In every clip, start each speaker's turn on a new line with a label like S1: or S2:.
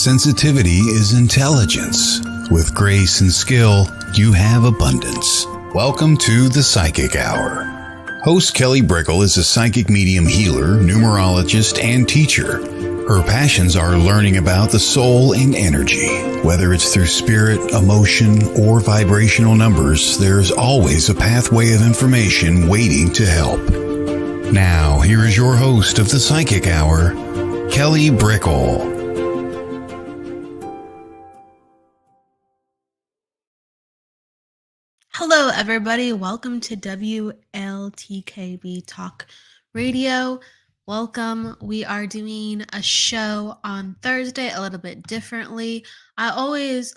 S1: Sensitivity is intelligence. With grace and skill, you have abundance. Welcome to the Psychic Hour. Host Kelly Brickle is a psychic medium healer, numerologist, and teacher. Her passions are learning about the soul and energy. Whether it's through spirit, emotion, or vibrational numbers, there's always a pathway of information waiting to help. Now, here is your host of the Psychic Hour, Kelly Brickle.
S2: Hello, everybody. Welcome to WLTK-DB Talk Radio. Welcome. We are doing a show on Thursday a little bit differently. I always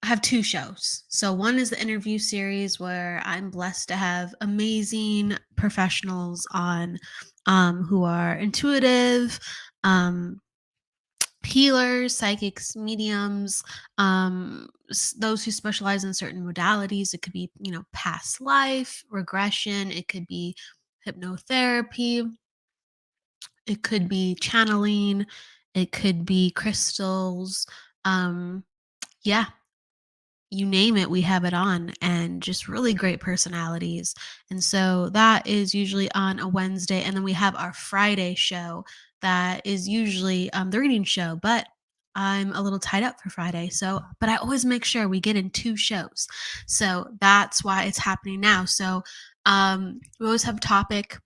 S2: have two shows. So one is the interview series where I'm blessed to have amazing professionals on who are intuitive, healers, psychics, mediums, those who specialize in certain modalities. It could be, past life, regression. It could be hypnotherapy. It could be channeling. It could be crystals. Yeah, you name it, we have it on, and just really great personalities. And so that is usually on a Wednesday. And then we have our Friday show that is usually the reading show, but I'm a little tied up for Friday. But I always make sure we get in two shows. So that's why it's happening now. So we always have a topic,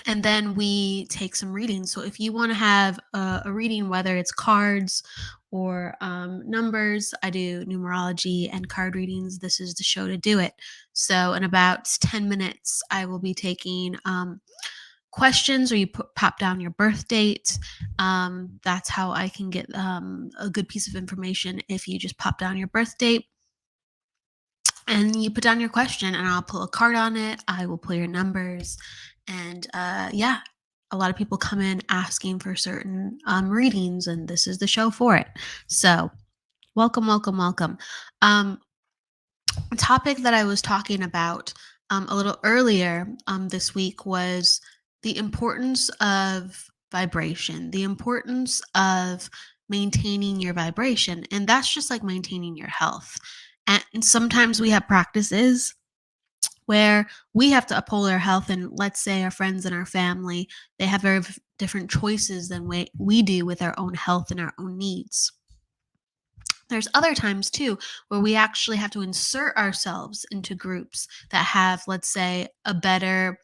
S2: and then we take some readings. So if you want to have a reading, whether it's cards or numbers, I do numerology and card readings. This is the show to do it. So in about 10 minutes, I will be taking questions, or you pop down your birth date. That's how I can get a good piece of information. If you just pop down your birth date and you put down your question, and I'll pull a card on it. I will pull your numbers. And a lot of people come in asking for certain readings, and this is the show for it. So welcome. A topic that I was talking about a little earlier this week was the importance of vibration, the importance of maintaining your vibration. And that's just like maintaining your health. And sometimes we have practices where we have to uphold our health, and let's say our friends and our family, they have very different choices than we do with our own health and our own needs. There's other times too where we actually have to insert ourselves into groups that have, let's say, a better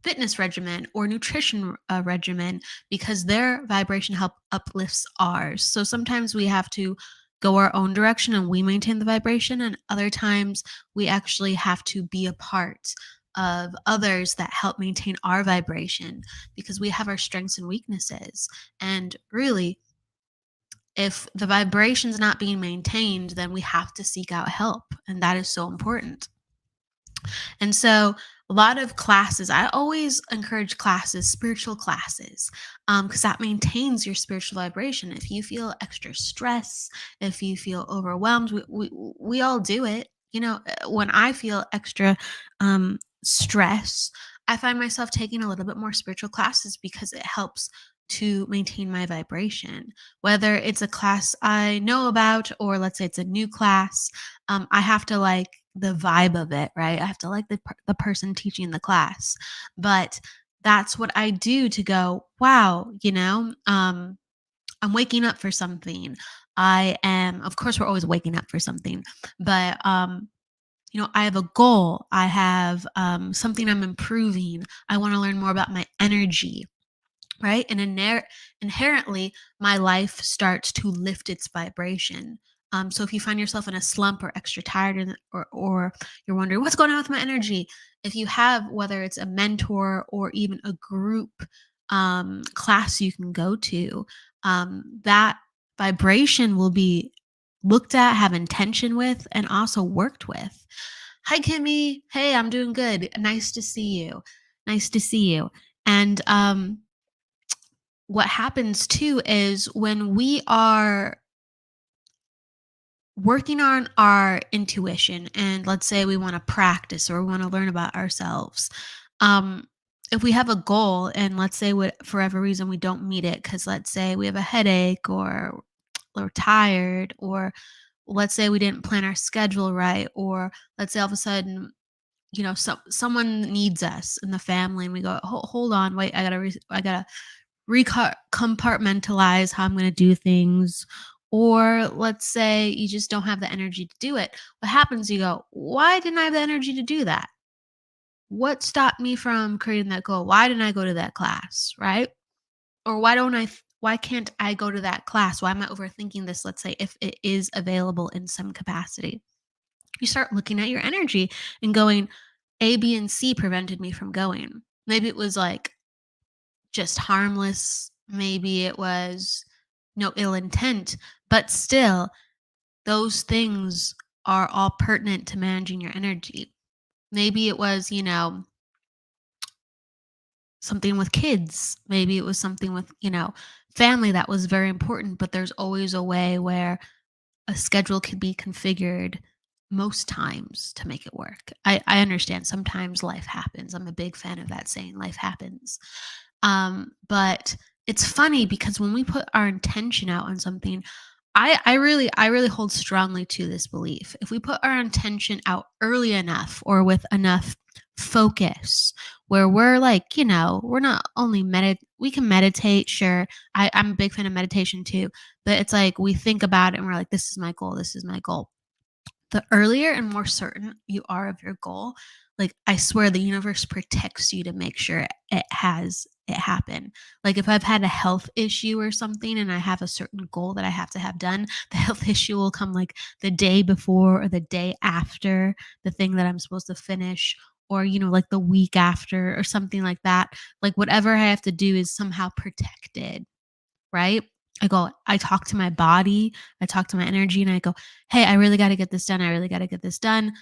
S2: fitness regimen or nutrition regimen, because their vibration uplifts ours. So sometimes we have to go our own direction and we maintain the vibration, and other times we actually have to be a part of others that help maintain our vibration, because we have our strengths and weaknesses. And really, if the vibration's not being maintained, then we have to seek out help, and that is so important. And so a lot of classes, I always encourage classes, spiritual classes, because that maintains your spiritual vibration. If you feel extra stress, if you feel overwhelmed, we all do it. When I feel extra stress, I find myself taking a little bit more spiritual classes, because it helps to maintain my vibration. Whether it's a class I know about, or let's say it's a new class, I have to like the vibe of it, right? I have to like the person teaching the class. But that's what I do to go, wow, I'm waking up for something. Of course, we're always waking up for something, but I have a goal. I have something I'm improving. I want to learn more about my energy, right? And inherently, my life starts to lift its vibration. So if you find yourself in a slump or extra tired, or you're wondering what's going on with my energy, if you have, whether it's a mentor or even a group class you can go to, that vibration will be looked at, have intention with, and also worked with. Hi, Kimmy. Hey, I'm doing good. Nice to see you. And what happens too is when we are working on our intuition, and let's say we want to practice or we want to learn about ourselves, if we have a goal and let's say for whatever reason we don't meet it, because let's say we have a headache or we're tired, or let's say we didn't plan our schedule right, or let's say all of a sudden, someone needs us in the family and we go, Hold on, wait, I gotta compartmentalize how I'm going to do things." Or let's say you just don't have the energy to do it. What happens? You go, why didn't I have the energy to do that? What stopped me from creating that goal? Why didn't I go to that class? Right? Or why can't I go to that class? Why am I overthinking this? Let's say if it is available in some capacity, you start looking at your energy and going, A, B, and C prevented me from going. Maybe it was like just harmless. Maybe it was no ill intent, but still, those things are all pertinent to managing your energy. Maybe it was, something with kids. Maybe it was something with, family that was very important, but there's always a way where a schedule could be configured most times to make it work. I understand sometimes life happens. I'm a big fan of that saying, life happens. But it's funny because when we put our intention out on something, I really hold strongly to this belief. If we put our intention out early enough or with enough focus, where we're like, we're not only we can meditate, sure. I'm a big fan of meditation too, but it's like we think about it and we're like, this is my goal, this is my goal. The earlier and more certain you are of your goal, like I swear the universe protects you to make sure it happen. Like if I've had a health issue or something and I have a certain goal that I have to have done, the health issue will come like the day before or the day after the thing that I'm supposed to finish, or like the week after or something like that. Like whatever I have to do is somehow protected, right? I talk to my body, I talk to my energy, and I go, hey, I really got to get this done. I really got to get this done.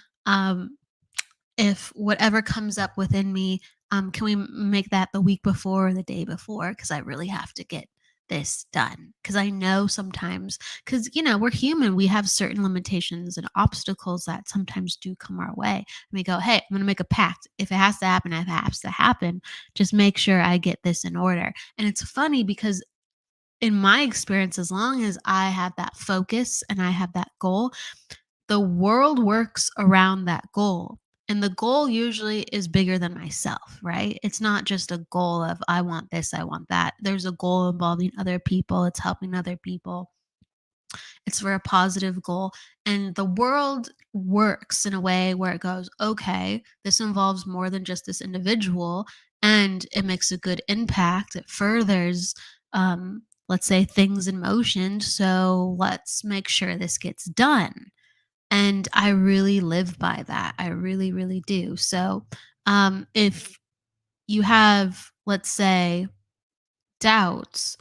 S2: If whatever comes up within me, can we make that the week before or the day before? Because I really have to get this done. Because I know sometimes, because, we're human, we have certain limitations and obstacles that sometimes do come our way. And we go, hey, I'm going to make a pact. If it has to happen, it has to happen. Just make sure I get this in order. And it's funny because in my experience, as long as I have that focus and I have that goal, the world works around that goal. And the goal usually is bigger than myself, right? It's not just a goal of, I want this, I want that. There's a goal involving other people, it's helping other people, it's for a positive goal. And the world works in a way where it goes, okay, this involves more than just this individual, and it makes a good impact. It furthers, let's say, things in motion. So let's make sure this gets done. And I really live by that. I really, really do. So if you have, let's say, doubts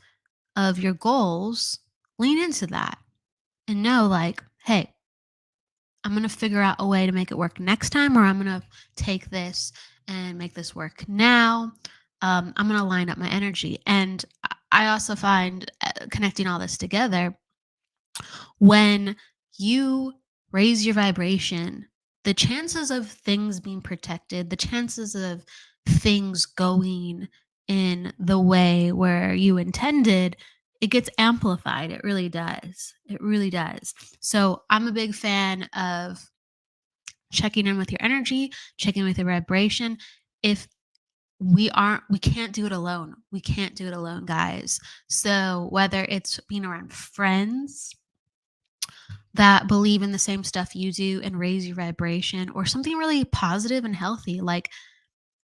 S2: of your goals, lean into that and know, like, hey, I'm going to figure out a way to make it work next time, or I'm going to take this and make this work now. I'm going to line up my energy. And I also find, connecting all this together, when you raise your vibration, the chances of things being protected, the chances of things going in the way where you intended, it gets amplified. It really does. It really does. So I'm a big fan of checking in with your energy, checking with your vibration. If we can't do it alone. We can't do it alone, guys. So whether it's being around friends that believe in the same stuff you do and raise your vibration, or something really positive and healthy, like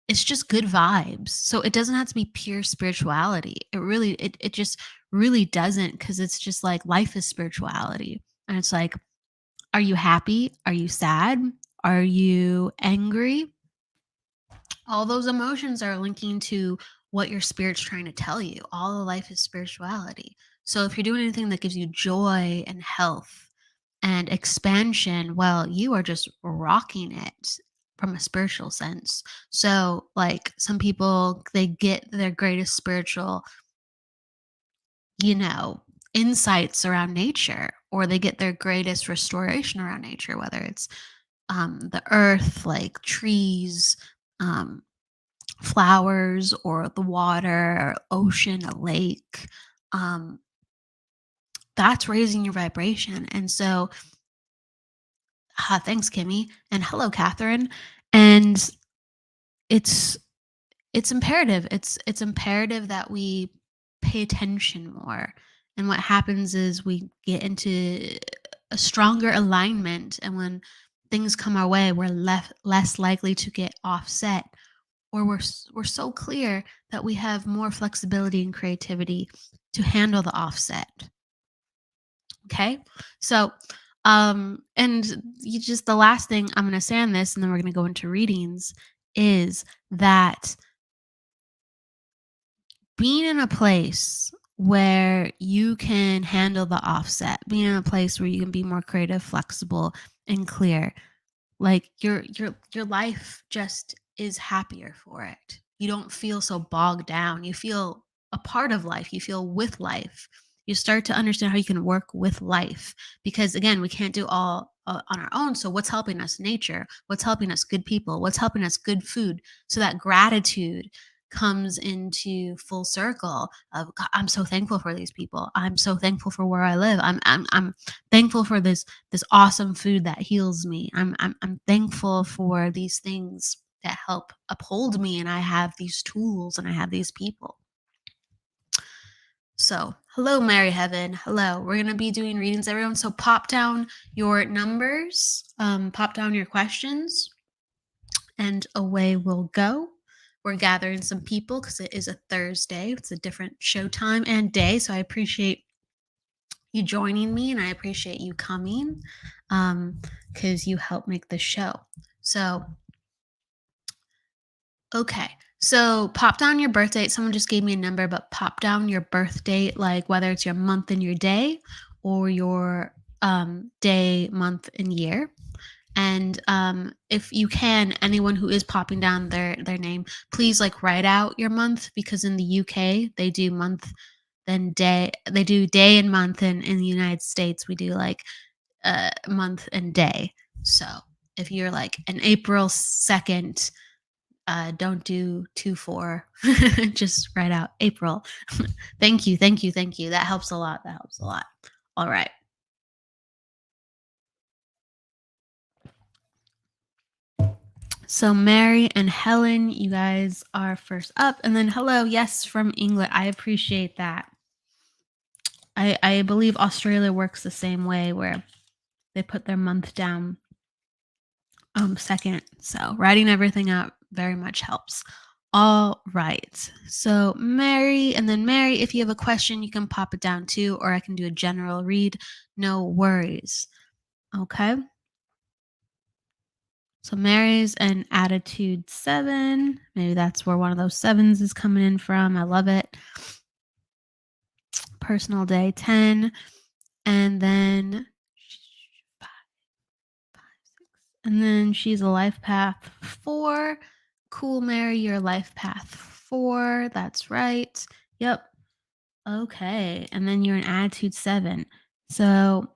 S2: it's just good vibes. So it doesn't have to be pure spirituality. It just really doesn't, because it's just like life is spirituality. And it's like, are you happy? Are you sad? Are you angry? All those emotions are linking to what your spirit's trying to tell you. All of life is spirituality. So if you're doing anything that gives you joy and health and expansion, well, you are just rocking it from a spiritual sense. So, like some people, they get their greatest spiritual, you know, insights around nature, or they get their greatest restoration around nature, whether it's the earth, like trees, flowers or the water, or ocean, a lake, um, that's raising your vibration. And so, thanks, Kimmy, and hello, Catherine. And it's it's imperative. It's imperative that we pay attention more. And what happens is we get into a stronger alignment, and when things come our way, we're less likely to get offset, or we're so clear that we have more flexibility and creativity to handle the offset. Okay? So, and you just the last thing I'm going to say on this, and then we're going to go into readings, is that being in a place where you can handle the offset, being in a place where you can be more creative, flexible, and clear, like your life just is happier for it. You don't feel so bogged down. You feel a part of life. You feel with life. You start to understand how you can work with life, because again, we can't do all on our own. So what's helping us? Nature. What's helping us? Good people. What's helping us? Good food. So that gratitude comes into full circle of, "God, I'm so thankful for these people. I'm so thankful for where I live. I'm thankful for this awesome food that heals me. I'm thankful for these things that help uphold me, and I have these tools, and I have these people." So, hello, Mary Heaven. Hello. We're going to be doing readings, everyone. So, pop down your numbers, pop down your questions, and away we'll go. We're gathering some people because it is a Thursday. It's a different show time and day. So, I appreciate you joining me, and I appreciate you coming, because you help make the show. So, okay. So pop down your birth date. Someone just gave me a number, but pop down your birth date, like whether it's your month and your day, or your day, month, and year. And if you can, anyone who is popping down their name, please like write out your month, because in the UK they do month then day. They do day and month, and in the United States we do like month and day. So if you're like an April 2nd, don't do 2-4. Just write out April. Thank you, thank you, thank you. That helps a lot. That helps a lot. All right. So Mary and Helen, you guys are first up. And then hello, yes, from England. I appreciate that. I believe Australia works the same way, where they put their month down second. So writing everything out very much helps. All right. So Mary, and then Mary, if you have a question, you can pop it down too, or I can do a general read. No worries. Okay. So Mary's an attitude 7. Maybe that's where one of those 7s is coming in from. I love it. Personal day 10. And then 5, 6. And then she's a life path 4. Cool, Mary, you're life path 4. That's right. Yep. Okay. And then you're an attitude 7. So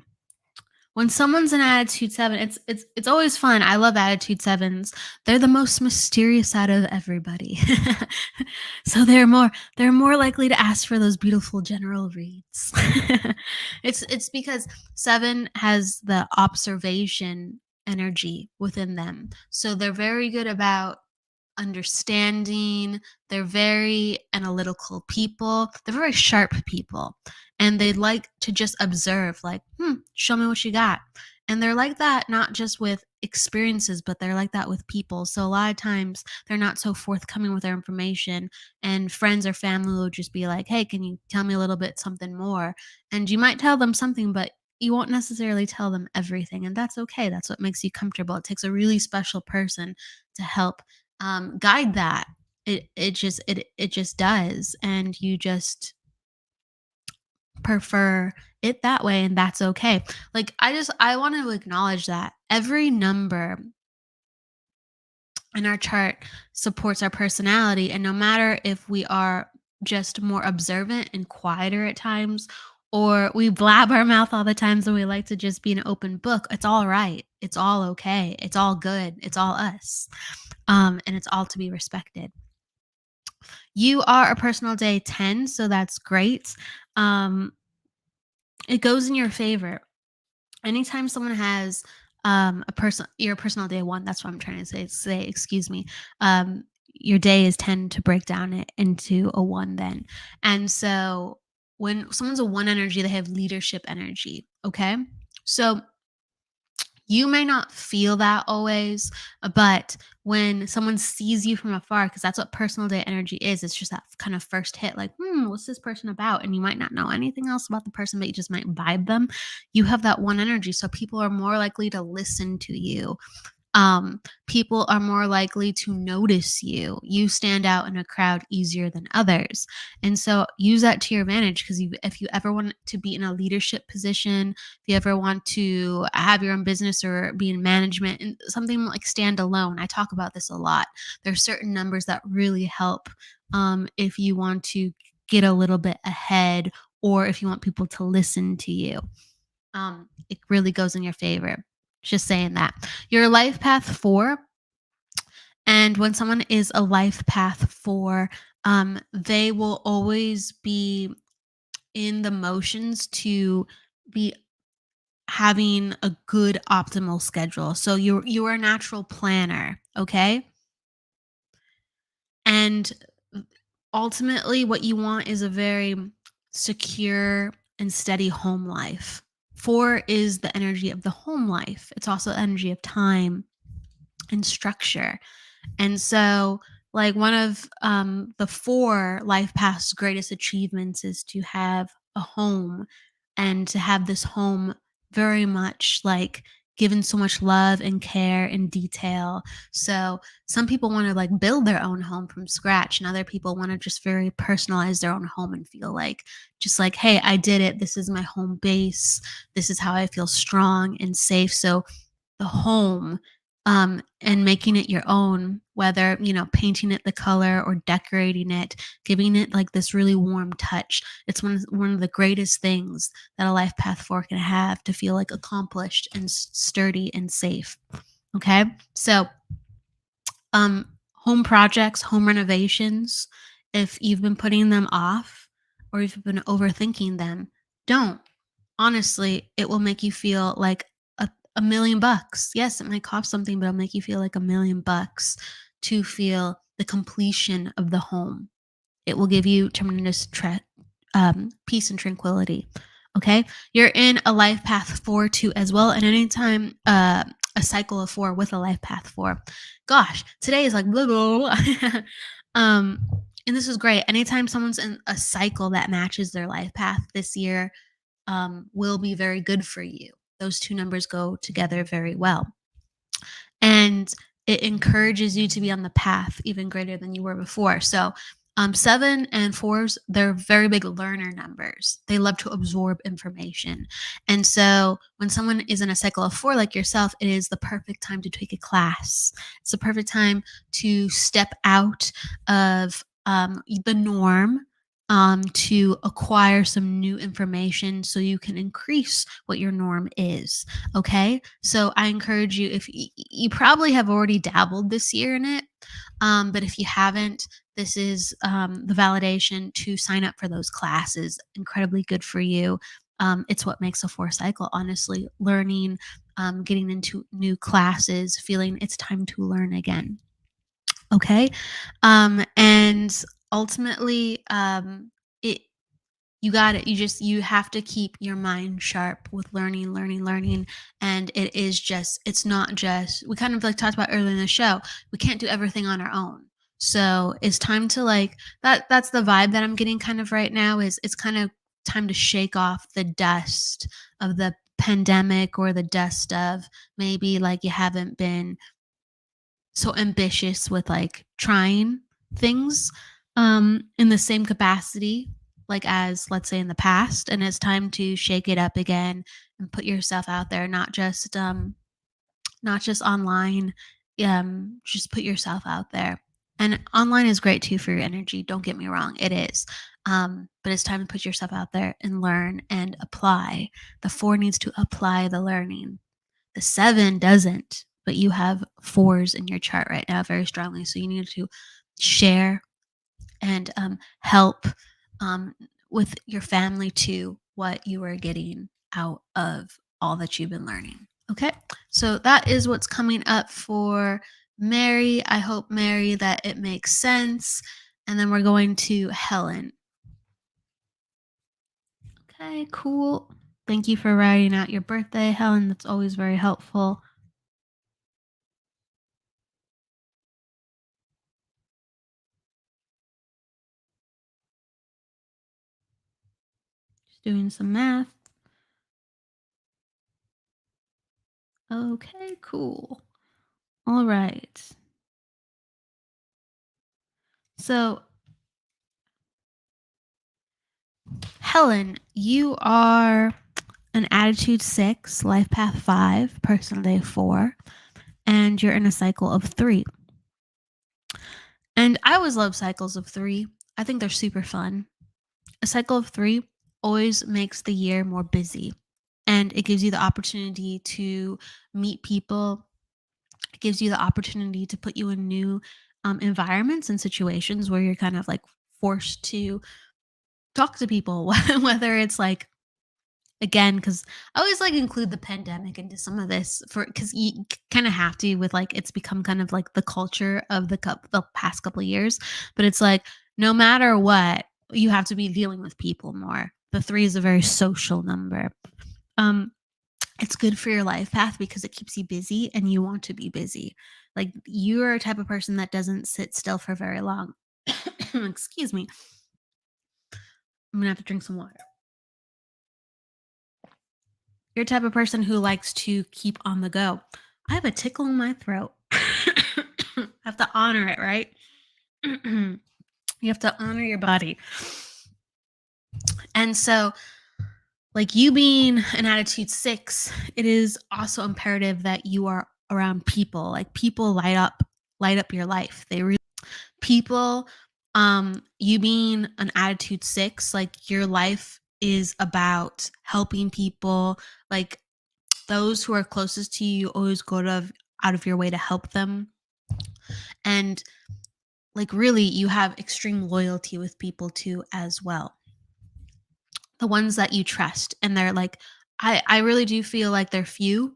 S2: when someone's an attitude 7, it's always fun. I love attitude 7s. They're the most mysterious out of everybody. So they're more likely to ask for those beautiful general reads. It's because 7 has the observation energy within them. So they're very good about understanding. They're very analytical people. They're very sharp people. And they like to just observe, like, show me what you got. And they're like that not just with experiences, but they're like that with people. So a lot of times they're not so forthcoming with their information. And friends or family will just be like, hey, can you tell me a little bit something more? And you might tell them something, but you won't necessarily tell them everything. And that's okay. That's what makes you comfortable. It takes a really special person to help guide that. It just does, and you just prefer it that way, and that's okay. Like I want to acknowledge that every number in our chart supports our personality, and no matter if we are just more observant and quieter at times, or we blab our mouth all the times and we like to just be an open book, it's all right. It's all okay. It's all good. It's all us. And it's all to be respected. You are a personal day 10, so that's great. Um, it goes in your favor. Anytime someone has a person your personal day 1, that's what I'm trying to say, excuse me. Um, your day is 10 to break down it into a 1 then. And so when someone's a 1 energy, they have leadership energy, okay? So you may not feel that always, but when someone sees you from afar, because that's what personal day energy is, it's just that kind of first hit, like, what's this person about? And you might not know anything else about the person, but you just might vibe them. You have that 1 energy. So people are more likely to listen to you, people are more likely to notice you. You stand out in a crowd easier than others. And so use that to your advantage because if you ever want to be in a leadership position, if you ever want to have your own business or be in management and something like stand alone, I talk about this a lot. There's certain numbers that really help if you want to get a little bit ahead or if you want people to listen to you. It really goes in your favor. Just saying that. Your life path 4, and when someone is a life path 4, they will always be in the motions to be having a good optimal schedule. So you're a natural planner, okay? And ultimately what you want is a very secure and steady home life. 4 is the energy of the home life. It's also the energy of time and structure. And so, like, one of the 4 life path's greatest achievements is to have a home and to have this home very much like given so much love and care and detail. So, some people want to like build their own home from scratch, and other people want to just very personalize their own home and feel like, just like, hey, I did it. This is my home base. This is how I feel strong and safe. So, the home and making it your own, whether, painting it the color or decorating it, giving it like this really warm touch. It's one of the greatest things that a life path 4 can have to feel like accomplished and sturdy and safe. Okay. So, home projects, home renovations, if you've been putting them off or if you've been overthinking them, don't. Honestly, it will make you feel like a million bucks. Yes, it might cost something, but it'll make you feel like $1,000,000 to feel the completion of the home. It will give you tremendous peace and tranquility. Okay, you're in a life path 4 too as well, and anytime a cycle of 4 with a life path 4. Gosh, today is like blah, blah, blah. um, and this is great. Anytime someone's in a cycle that matches their life path this year, will be very good for you. Those 2 numbers go together very well. And it encourages you to be on the path even greater than you were before. So, 7 and 4s, they're very big learner numbers. They love to absorb information. And so, when someone is in a cycle of 4 like yourself, it is the perfect time to take a class. It's the perfect time to step out of the norm, to acquire some new information so you can increase what your norm is. Okay. So I encourage you, if you probably have already dabbled this year in it, but if you haven't, this is the validation to sign up for those classes. Incredibly good for you. It's what makes a 4 cycle, honestly, learning, getting into new classes, feeling it's time to learn again. Okay. And ultimately, it you got it. You have to keep your mind sharp with learning, learning, learning. And it's not just, we kind of like talked about earlier in the show, we can't do everything on our own. So it's time to like that's the vibe that I'm getting kind of right now is it's kind of time to shake off the dust of the pandemic or the dust of maybe like you haven't been so ambitious with like trying things in the same capacity like as let's say in the past, and it's time to shake it up again and put yourself out there, not just online. Just put yourself out there, and online is great too for your energy, don't get me wrong, it is. But it's time to put yourself out there and learn and apply. The 4 needs to apply the learning. The 7 doesn't, but you have 4s in your chart right now very strongly. So you need to share and help um, with your family to what you are getting out of all that you've been learning. Okay, so that is what's coming up for Mary. I hope, Mary, that it makes sense. And then we're going to Helen. Okay, cool. Thank you for writing out your birthday, Helen. That's always very helpful. Just doing some math. Okay, cool. All right. So, Helen, you are an attitude 6, life path 5, personal day 4, and you're in a cycle of 3. And I always love cycles of 3. I think they're super fun. A cycle of 3 always makes the year more busy, and it gives you the opportunity to meet people. It gives you the opportunity to put you in new environments and situations where you're kind of like forced to talk to people, whether it's like, again, because I always like include the pandemic into some of this for because you kind of have to with like it's become kind of like the culture of the past couple of years. But it's like no matter what, you have to be dealing with people more. The 3 is a very social number. Um, it's good for your life path because it keeps you busy and you want to be busy. Like you're a type of person that doesn't sit still for very long. Excuse me. I'm gonna have to drink some water. You're the type of person who likes to keep on the go. I have a tickle in my throat. I have to honor it, right? You have to honor your body. And so, like you being an attitude 6, it is also imperative that you are around people. Like people light up your life. They really people you being an attitude 6, like your life is about helping people, like those who are closest to you, you always out of your way to help them. And like really you have extreme loyalty with people too as well. The ones that you trust and they're like I really do feel like they're few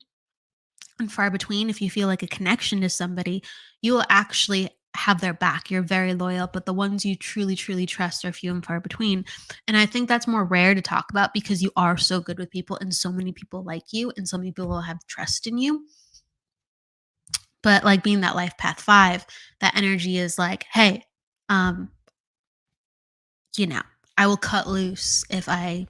S2: and far between. If you feel like a connection to somebody, you will actually have their back. You're very loyal, but the ones you truly trust are few and far between. And I think that's more rare to talk about because you are so good with people and so many people like you and so many people will have trust in you. But like being that life path 5, that energy is like, hey, um, you know, I will cut loose if I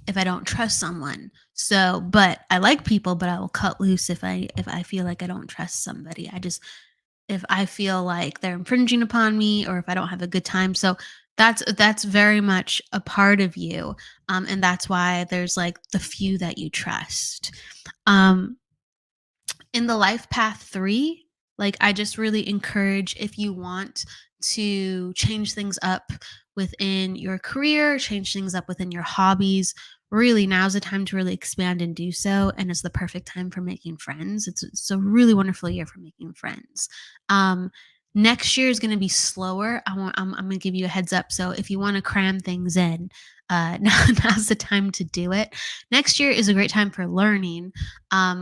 S2: don't trust someone. So, but I like people, but I will cut loose if I feel like I don't trust somebody. I just if I feel like they're infringing upon me or if I don't have a good time. So that's very much a part of you. And that's why there's like the few that you trust. Um, in the life path 3, like I just really encourage if you want to change things up within your career, change things up within your hobbies, really now's the time to really expand and do so, and it's the perfect time for making friends. It's a really wonderful year for making friends. um Next year is going to be slower. I'm going to give you a heads up, so if you want to cram things in, now's the time to do it. Next year is a great time for learning.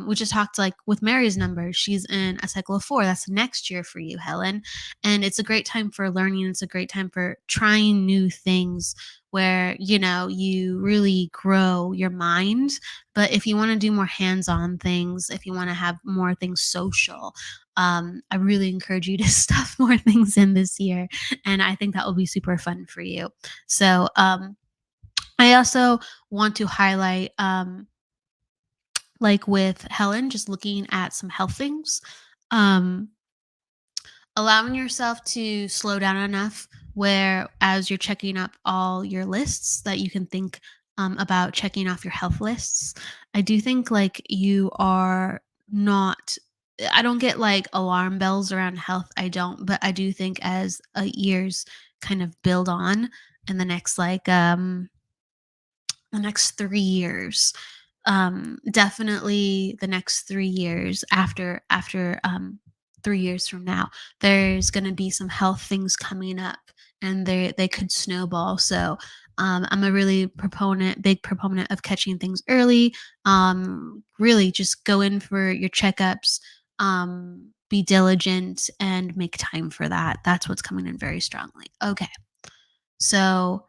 S2: We just talked like with Mary's number, she's in a cycle of 4. That's next year for you, Helen. And it's a great time for learning. It's a great time for trying new things where, you really grow your mind. But if you want to do more hands on things, if you want to have more things social, I really encourage you to stuff more things in this year. And I think that will be super fun for you. So, I also want to highlight, like with Helen, just looking at some health things, um, allowing yourself to slow down enough where as you're checking up all your lists that you can think about checking off your health lists. I do think like you are not. I don't get like alarm bells around health. I don't, but I do think as years kind of build on in the next 3 years, definitely the next 3 years after 3 years from now, there's going to be some health things coming up and they could snowball. So I'm a really big proponent of catching things early. Really just go in for your checkups. Be diligent and make time for that. That's what's coming in very strongly. Okay. So,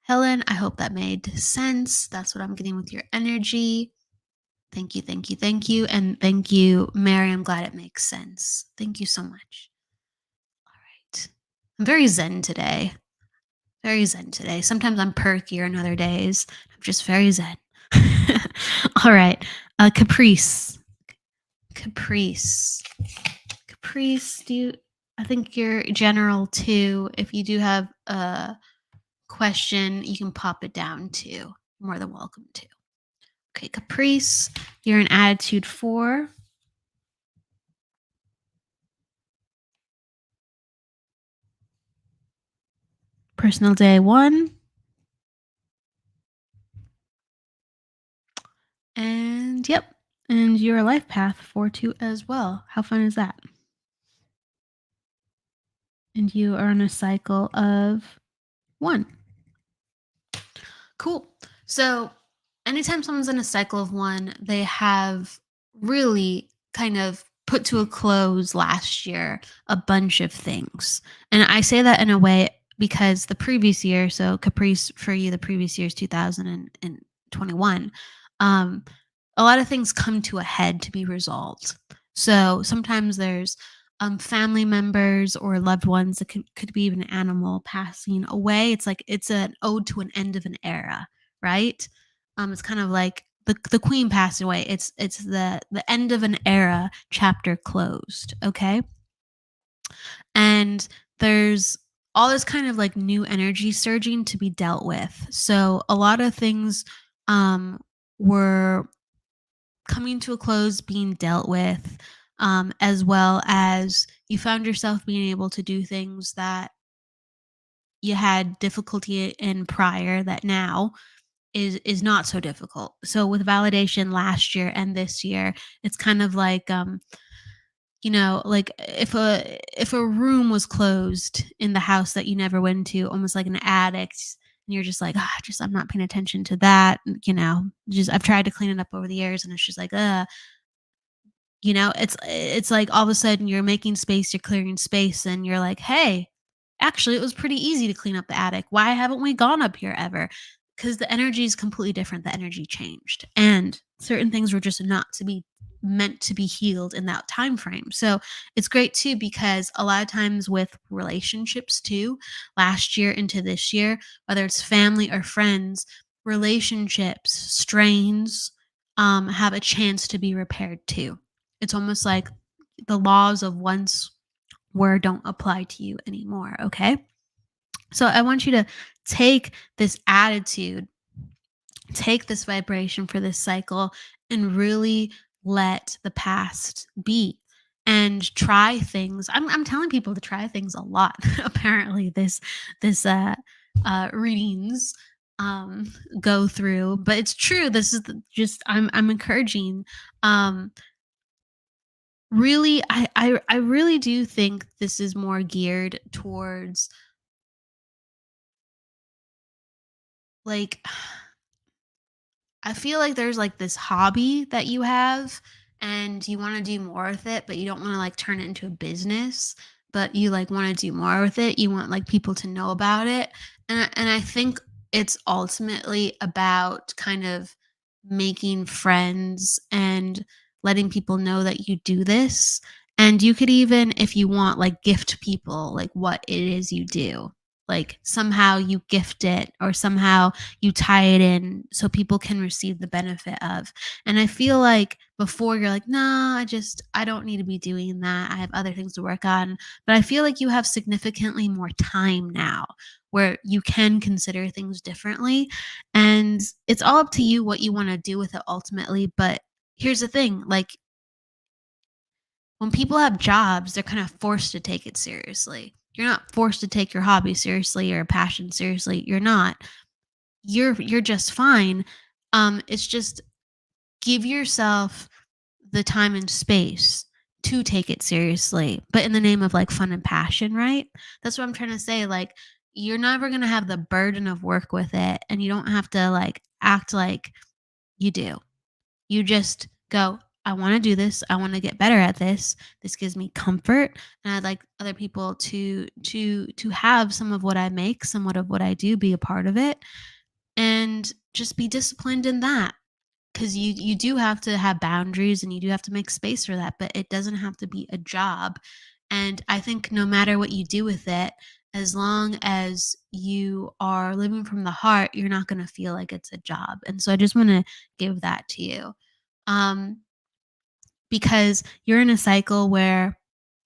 S2: Helen, I hope that made sense. That's what I'm getting with your energy. Thank you, thank you, thank you. And thank you, Mary. I'm glad it makes sense. Thank you so much. All right. I'm very zen today. Very zen today. Sometimes I'm perkier and other days. I'm just very zen. All right. Caprice. Caprice. Caprice, I think you're general too. If you do have a question, you can pop it down too. More than welcome to. Okay, Caprice, you're in attitude 4. Personal day 1. And yep. And your life path 4-2 as well. How fun is that? And you are in a cycle of 1. Cool. So anytime someone's in a cycle of 1, they have really kind of put to a close last year a bunch of things. And I say that in a way because the previous year, so Caprice for you, the previous year is 2021. A lot of things come to a head to be resolved. So sometimes there's family members or loved ones that could be even an animal passing away. It's like it's an ode to an end of an era, right? It's kind of like the queen passed away. It's the end of an era, chapter closed. Okay, and there's all this kind of like new energy surging to be dealt with. So a lot of things were coming to a close, being dealt with, as well as you found yourself being able to do things that you had difficulty in prior that now is not so difficult. So with validation last year and this year, it's kind of like like if a room was closed in the house that you never went to, almost like an addict, and you're just like, just I'm not paying attention to that, just I've tried to clean it up over the years, and it's just like, it's like all of a sudden you're making space, you're clearing space, and you're like, hey, actually, it was pretty easy to clean up the attic. Why haven't we gone up here ever? Because the energy is completely different. The energy changed, and certain things were just not to be meant to be healed in that time frame. So it's great too, because a lot of times with relationships too, last year into this year, whether it's family or friends, relationships strains have a chance to be repaired too. It's almost like the laws of once were don't apply to you anymore. Okay. So I want you to take this attitude, take this vibration for this cycle, and really let the past be and try things. I'm telling people to try things a lot. Apparently, this readings go through, but it's true. This is just I'm encouraging. Really, I really do think this is more geared towards like I feel like there's like this hobby that you have and you want to do more with it, but you don't want to like turn it into a business, but you like want to do more with it. You want like people to know about it. And I think it's ultimately about kind of making friends and letting people know that you do this. And you could even, if you want, like gift people like what it is you do. Like somehow you gift it or somehow you tie it in so people can receive the benefit of. And I feel like before you're like, nah, I don't need to be doing that. I have other things to work on. But I feel like you have significantly more time now where you can consider things differently. And it's all up to you what you want to do with it ultimately. But here's the thing, like when people have jobs, they're kind of forced to take it seriously. You're not forced to take your hobby seriously or passion seriously. You're not. You're just fine. It's just give yourself the time and space to take it seriously, but in the name of like fun and passion, right? That's what I'm trying to say. Like, you're never going to have the burden of work with it, and you don't have to like act like you do. You just go, I want to do this. I want to get better at this. This gives me comfort, and I'd like other people to have some of what I make, somewhat of what I do, be a part of it, and just be disciplined in that. Because you do have to have boundaries and you do have to make space for that, but it doesn't have to be a job. And I think no matter what you do with it, as long as you are living from the heart, you're not going to feel like it's a job. And so I just want to give that to you. Um, because you're in a cycle where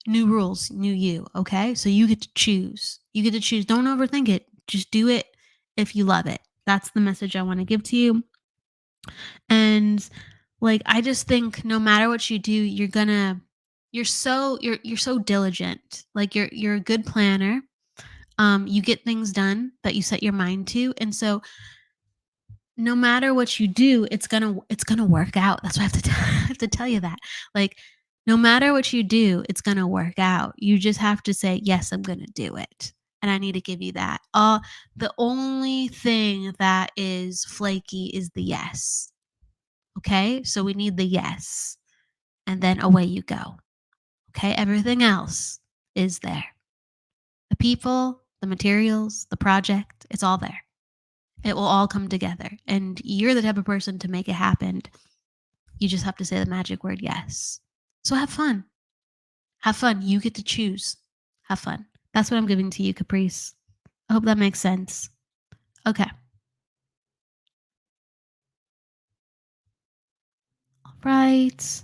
S2: new rules, new you, okay? So you get to choose. You get to choose. Don't overthink it. Just do it if you love it. That's the message I want to give to you. And like I just think no matter what you do, you're so diligent. Like you're a good planner. You get things done that you set your mind to. And so no matter what you do, it's gonna work out. That's why I have to I have to tell you that. Like no matter what you do, it's gonna work out. You just have to say, yes, I'm gonna do it. And I need to give you that. The only thing that is flaky is the yes. Okay? So we need the yes. And then away you go. Okay? Everything else is there. The people, the materials, the project, it's all there. It will all come together. And you're the type of person to make it happen. You just have to say the magic word yes. So have fun. Have fun. You get to choose. Have fun. That's what I'm giving to you, Caprice. I hope that makes sense. Okay. All right.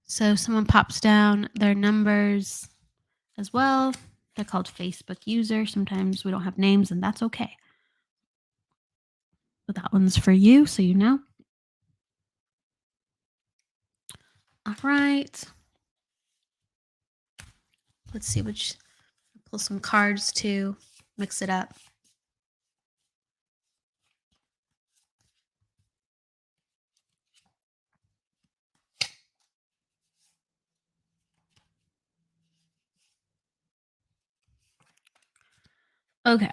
S2: So someone pops down their numbers as well. They're called Facebook users. Sometimes we don't have names, and that's okay. But that one's for you, so you know. All right. Let's see which. Pull some cards to mix it up. Okay.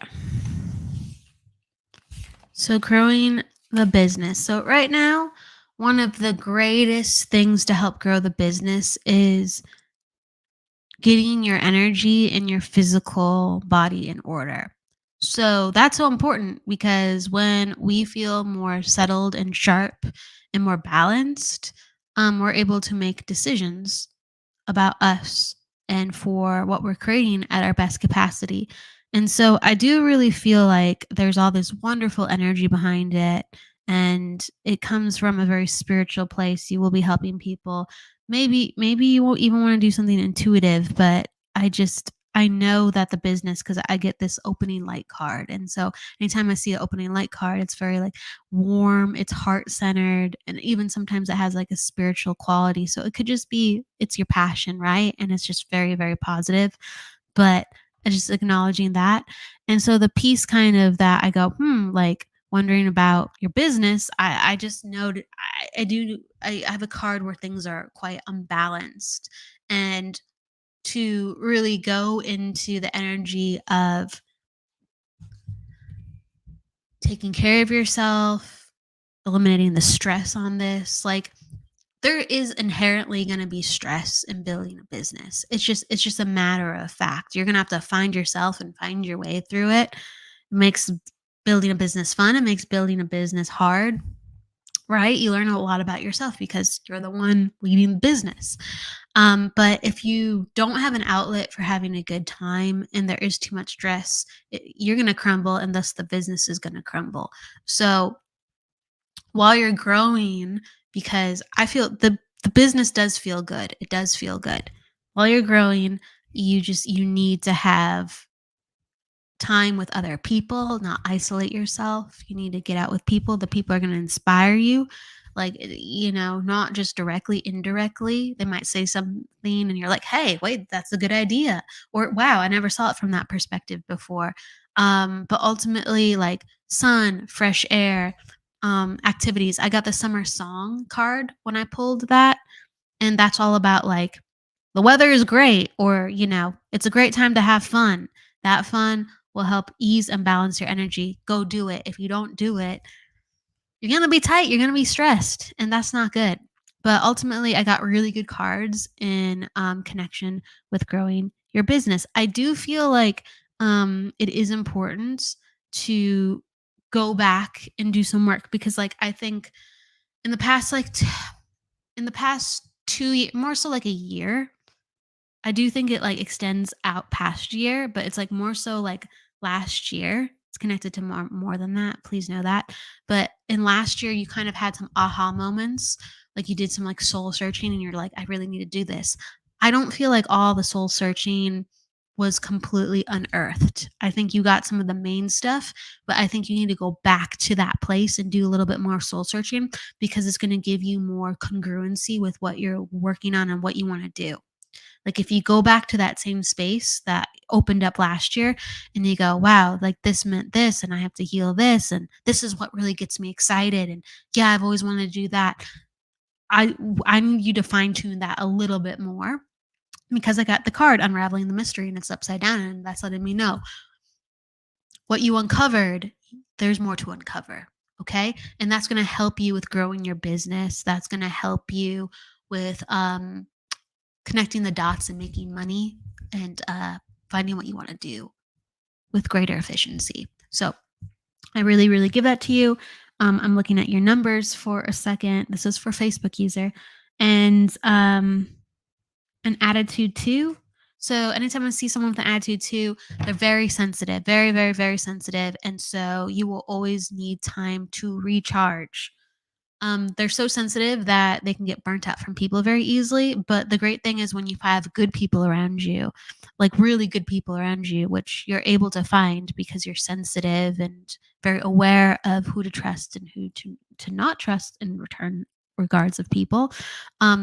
S2: So growing the business. So right now, one of the greatest things to help grow the business is getting your energy and your physical body in order. So that's so important because when we feel more settled and sharp and more balanced, we're able to make decisions about us and for what we're creating at our best capacity. And so I do really feel like there's all this wonderful energy behind it. And it comes from a very spiritual place. You will be helping people. Maybe you won't even want to do something intuitive, but I know that the business because I get this opening light card. And so anytime I see an opening light card, it's very like warm, it's heart centered, and even sometimes it has like a spiritual quality. So it could just be it's your passion, right? And it's just very, very positive. But I just acknowledging that. And so the piece kind of that I go, like wondering about your business, I just noted I have a card where things are quite unbalanced. And to really go into the energy of taking care of yourself, eliminating the stress on this. Like there is inherently going to be stress in building a business. It's just a matter of fact. You're going to have to find yourself and find your way through it. It makes building a business fun. It makes building a business hard, right? You learn a lot about yourself because you're the one leading the business. But if you don't have an outlet for having a good time and there is too much stress, you're going to crumble and thus the business is going to crumble. So while you're growing, because I feel the business does feel good. It does feel good. While you're growing, you need to have time with other people, not isolate yourself. You need to get out with people. The people are going to inspire you. Like, not just directly, indirectly. They might say something and you're like, hey, wait, that's a good idea. Or, wow, I never saw it from that perspective before. But ultimately, like sun, fresh air, activities. I got the summer song card when I pulled that. And that's all about like the weather is great, or, it's a great time to have fun. That fun will help ease and balance your energy. Go do it. If you don't do it, you're going to be tight, you're going to be stressed, and that's not good. But ultimately, I got really good cards in connection with growing your business. I do feel like it is important to go back and do some work, because, like, I think in the past, in the past 2 years, more so like a year, I do think it, like, extends out past year, but it's, like, more so, like, last year. It's connected to more than that, please know that. But in last year, you kind of had some aha moments, like, you did some, like, soul searching, and you're like, "I really need to do this." I don't feel like all the soul searching was completely unearthed. I think you got some of the main stuff, but I think you need to go back to that place and do a little bit more soul searching, because it's gonna give you more congruency with what you're working on and what you wanna do. Like, if you go back to that same space that opened up last year and you go, wow, like, this meant this, and I have to heal this, and this is what really gets me excited. And yeah, I've always wanted to do that. I need you to fine tune that a little bit more, because I got the card unraveling the mystery and it's upside down. And that's letting me know what you uncovered, there's more to uncover. Okay. And that's going to help you with growing your business. That's going to help you with connecting the dots and making money, and finding what you want to do with greater efficiency. So I really, really give that to you. I'm looking at your numbers for a second. This is for Facebook user, and an attitude too. So anytime I see someone with an attitude too, they're very sensitive, very, very, very sensitive. And so you will always need time to recharge. They're so sensitive that they can get burnt out from people very easily. But the great thing is when you have good people around you, like really good people around you, which you're able to find because you're sensitive and very aware of who to trust and who to not trust in return regards of people,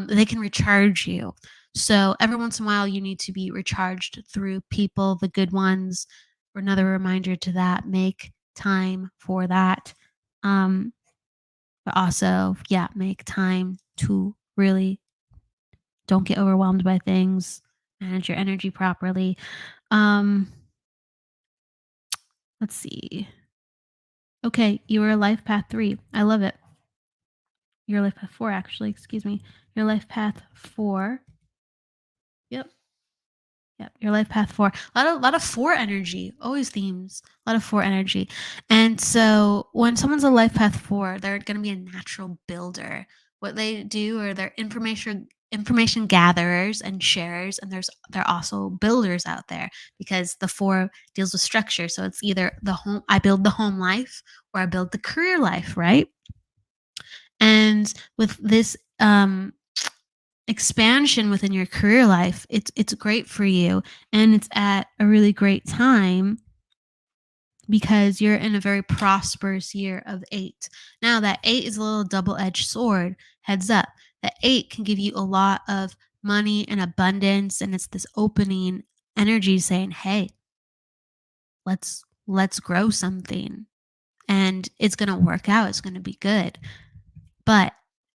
S2: they can recharge you. So every once in a while, you need to be recharged through people, the good ones. Another reminder to that: make time for that. Um, but also, yeah, make time to really don't get overwhelmed by things, manage your energy properly. Um, let's see. Okay, you are a life path 3. I love it. You're life path 4, actually. Excuse me. Your life path 4. Yep. Yep, your life path 4. A lot of 4 energy, always themes. A lot of 4 energy. And so when someone's a life path 4, they're going to be a natural builder. What they do, or they're information gatherers and sharers, and they're also builders out there, because the 4 deals with structure. So it's either I build the home life, or I build the career life, right? And with this expansion within your career life, it's great for you, and it's at a really great time, because you're in a very prosperous year of 8. Now that 8 is a little double-edged sword. Heads up. That 8 can give you a lot of money and abundance, and it's this opening energy saying, "Hey, let's grow something, and it's going to work out. It's going to be good." But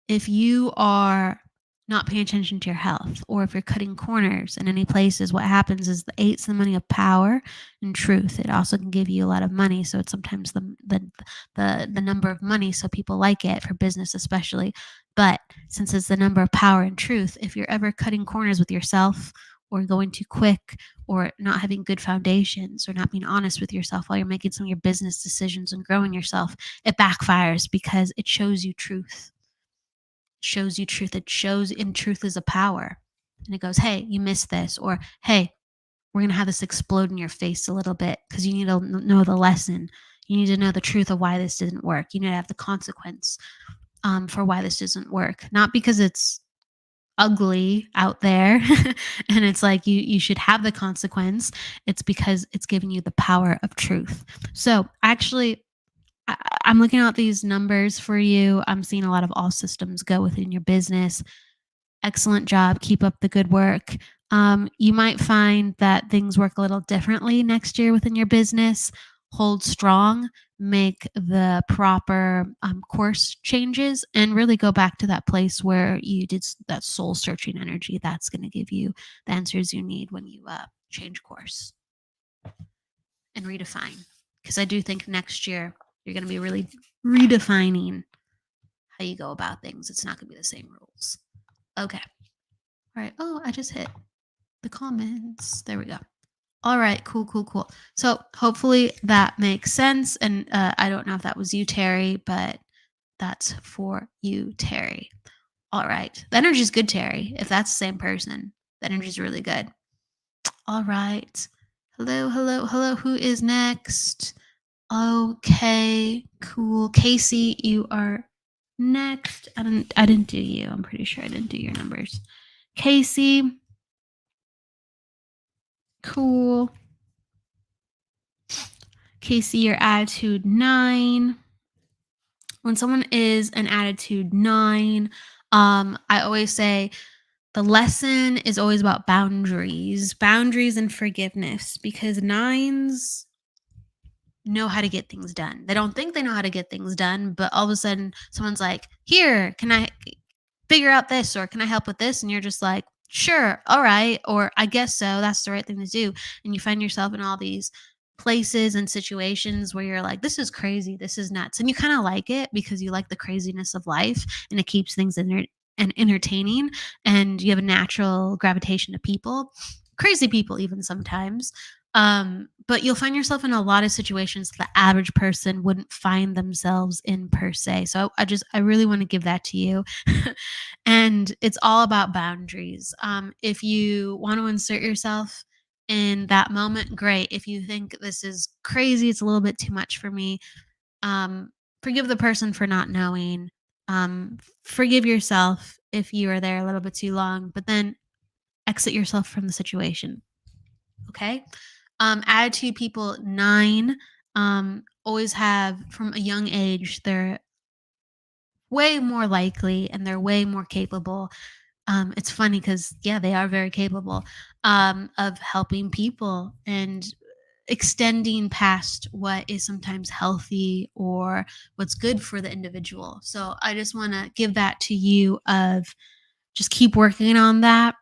S2: if you are not paying attention to your health, or if you're cutting corners in any places, what happens is the 8's the money of power and truth. It also can give you a lot of money. So it's sometimes the number of money. So people like it for business, especially. But since it's the number of power and truth, if you're ever cutting corners with yourself, or going too quick, or not having good foundations, or not being honest with yourself while you're making some of your business decisions and growing yourself, it backfires, because it shows you truth. Shows you truth. It shows, in truth is a power. And it goes, "Hey, you missed this," or, "Hey, we're going to have this explode in your face a little bit, because you need to know the lesson. You need to know the truth of why this didn't work. You need to have the consequence for why this doesn't work." Not because it's ugly out there and it's like you should have the consequence. It's because it's giving you the power of truth. So actually, I'm looking at these numbers for you. I'm seeing a lot of all systems go within your business. Excellent job. Keep up the good work. You might find that things work a little differently next year within your business. hold strong, make the proper course changes, and really go back to that place where you did that soul searching energy. That's going to give you the answers you need when you change course and redefine. Because I do think next year you're going to be really redefining how you go about things. It's not going to be the same rules. Okay. All right. Oh, I just hit the comments. There we go. All right. Cool. So hopefully that makes sense. And I don't know if that was you, Terry, but that's for you, Terry. All right. The energy's good, Terry. If that's the same person, the energy's really good. All right. Hello. Who is next? Okay, cool. Casey, you are next. I didn't do you. I'm pretty sure I didn't do your numbers. Casey. Cool. Casey, your attitude 9. When someone is an attitude 9, I always say the lesson is always about boundaries and forgiveness, because 9s know how to get things done. They don't think they know how to get things done, but all of a sudden someone's like, "Here, can I figure out this, or can I help with this?" And you're just like, "Sure, all right," or "I guess so, that's the right thing to do." And you find yourself in all these places and situations where you're like, "This is crazy, this is nuts." And you kind of like it because you like the craziness of life, and it keeps things and entertaining, and you have a natural gravitation to people, crazy people even sometimes. But you'll find yourself in a lot of situations the average person wouldn't find themselves in per se. So I really want to give that to you. And it's all about boundaries. If you want to insert yourself in that moment, great. If you think this is crazy, it's a little bit too much for me, um, forgive the person for not knowing. Forgive yourself if you are there a little bit too long, but then exit yourself from the situation. Okay. Attitude people 9 always have, from a young age, they're way more likely and they're way more capable. It's funny because, yeah, they are very capable of helping people and extending past what is sometimes healthy or what's good for the individual. So I just want to give that to you of just keep working on that.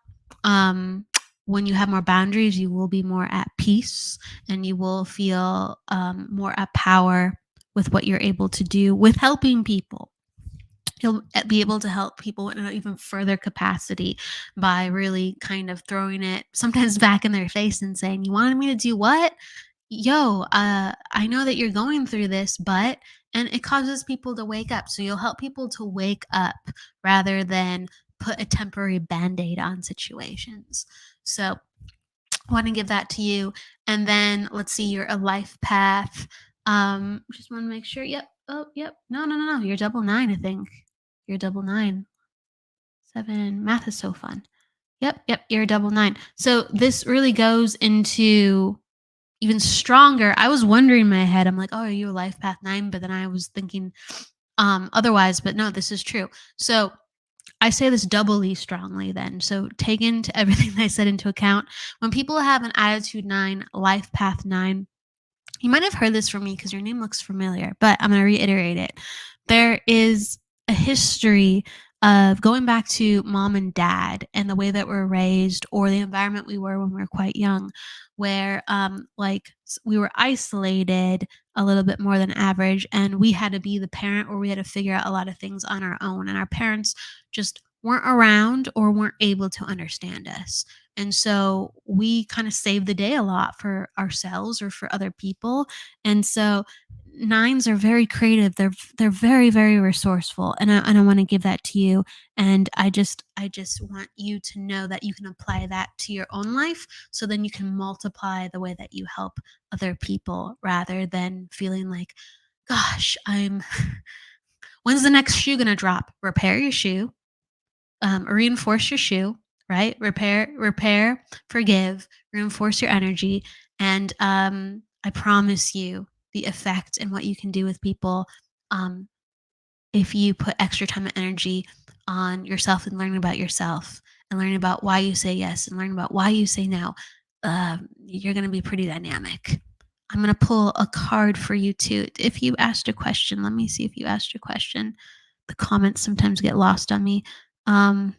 S2: Um, when you have more boundaries, you will be more at peace and you will feel more at power with what you're able to do with helping people. You'll be able to help people in an even further capacity by really kind of throwing it sometimes back in their face and saying, "You wanted me to do what? Yo, I know that you're going through this, but," and it causes people to wake up. So you'll help people to wake up rather than put a temporary band-aid on situations. So I want to give that to you. And then let's see, you're a life path. Just want to make sure. Yep. Oh, yep. No. You're double 9, I think. You're double 9. 7. Math is so fun. Yep. You're a double 9. So this really goes into even stronger. I was wondering in my head, I'm like, "Oh, are you a life path 9?" But then I was thinking otherwise, but no, this is true. So I say this doubly strongly then. So take into everything I said into account. When people have an attitude 9, life path 9, you might have heard this from me because your name looks familiar, but I'm going to reiterate it. There is a history of going back to mom and dad and the way that we're raised, or the environment we were when we were quite young, where we were isolated a little bit more than average, and we had to be the parent, or we had to figure out a lot of things on our own, and our parents just weren't around or weren't able to understand us. And so we kind of save the day a lot for ourselves or for other people. And so 9s are very creative. They're very, very resourceful. And I want to give that to you. And I just want you to know that you can apply that to your own life. So then you can multiply the way that you help other people, rather than feeling like, "Gosh, when's the next shoe gonna drop?" Repair your shoe, reinforce your shoe, right? Repair, forgive, reinforce your energy, and I promise you the effect and what you can do with people, um, if you put extra time and energy on yourself and learning about yourself and learning about why you say yes and learning about why you say no. You're going to be pretty dynamic. I'm going to pull a card for you too. If you asked a question, let me see if you asked a question. The comments sometimes get lost on me. Um,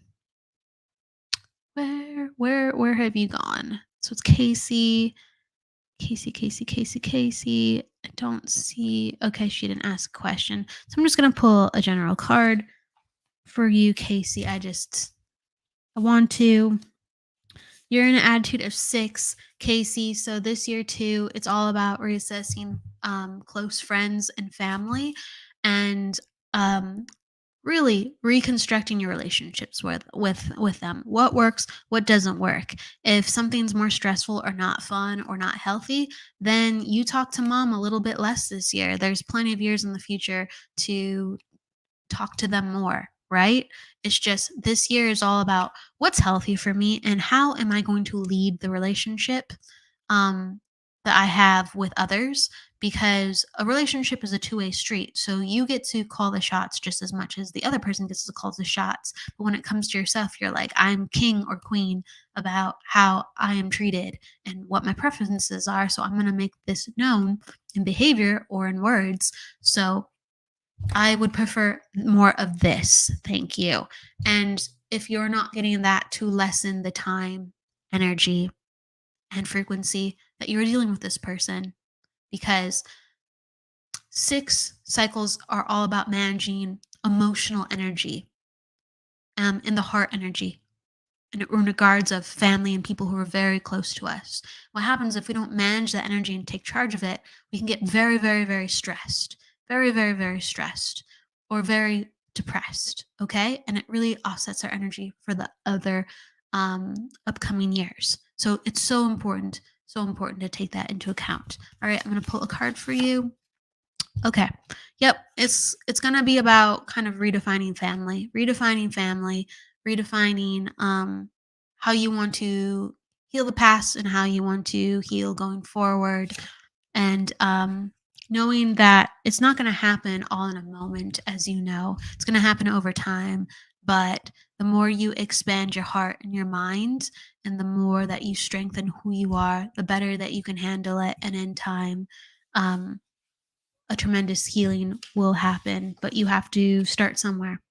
S2: where have you gone? So it's Casey. Casey. I don't see. Okay, she didn't ask a question. So I'm just going to pull a general card for you, Casey. I want to. You're in an attitude of 6, Casey. So this year too, it's all about reassessing close friends and family, and um, really reconstructing your relationships with them. What works, what doesn't work. If something's more stressful or not fun or not healthy, then you talk to mom a little bit less this year. There's plenty of years in the future to talk to them more, right? It's just this year is all about what's healthy for me and how am I going to lead the relationship um, that I have with others, because a relationship is a two-way street. So you get to call the shots just as much as the other person gets to call the shots. But when it comes to yourself, you're like, I'm king or queen about how I am treated and what my preferences are. So I'm going to make this known in behavior or in words. So I would prefer more of this. Thank you. And if you're not getting that, to lessen the time, energy, and frequency that you're dealing with this person, because 6 cycles are all about managing emotional energy, in the heart energy, in regards of family and people who are very close to us. What happens if we don't manage that energy and take charge of it? We can get very, very, very stressed, very, very, very stressed, or very depressed. Okay, and it really offsets our energy for the other upcoming years. So it's so important to take that into account. All right, I'm going to pull a card for you. Okay. Yep. It's gonna be about kind of redefining how you want to heal the past and how you want to heal going forward. And knowing that it's not gonna happen all in a moment, as you know. It's gonna happen over time. But the more you expand your heart and your mind, and the more that you strengthen who you are, the better that you can handle it. And in time, um, a tremendous healing will happen, but you have to start somewhere,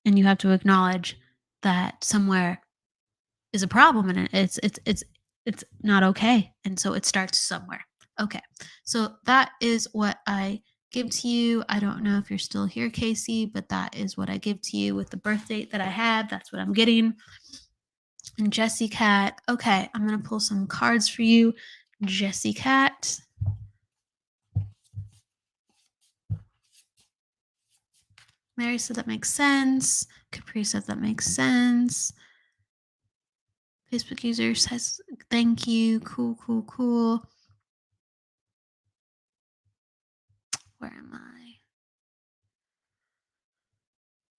S2: and you have to acknowledge that somewhere is a problem, and it's not okay, and so it starts somewhere. Okay, so that is what I give to you. I don't know if you're still here, Casey, but that is what I give to you with the birth date that I have. That's what I'm getting. And Jessie Cat. Okay, I'm gonna pull some cards for you, Jessie Cat. Mary said that makes sense. Capri says that makes sense. Facebook user says thank you. Cool. Where am I?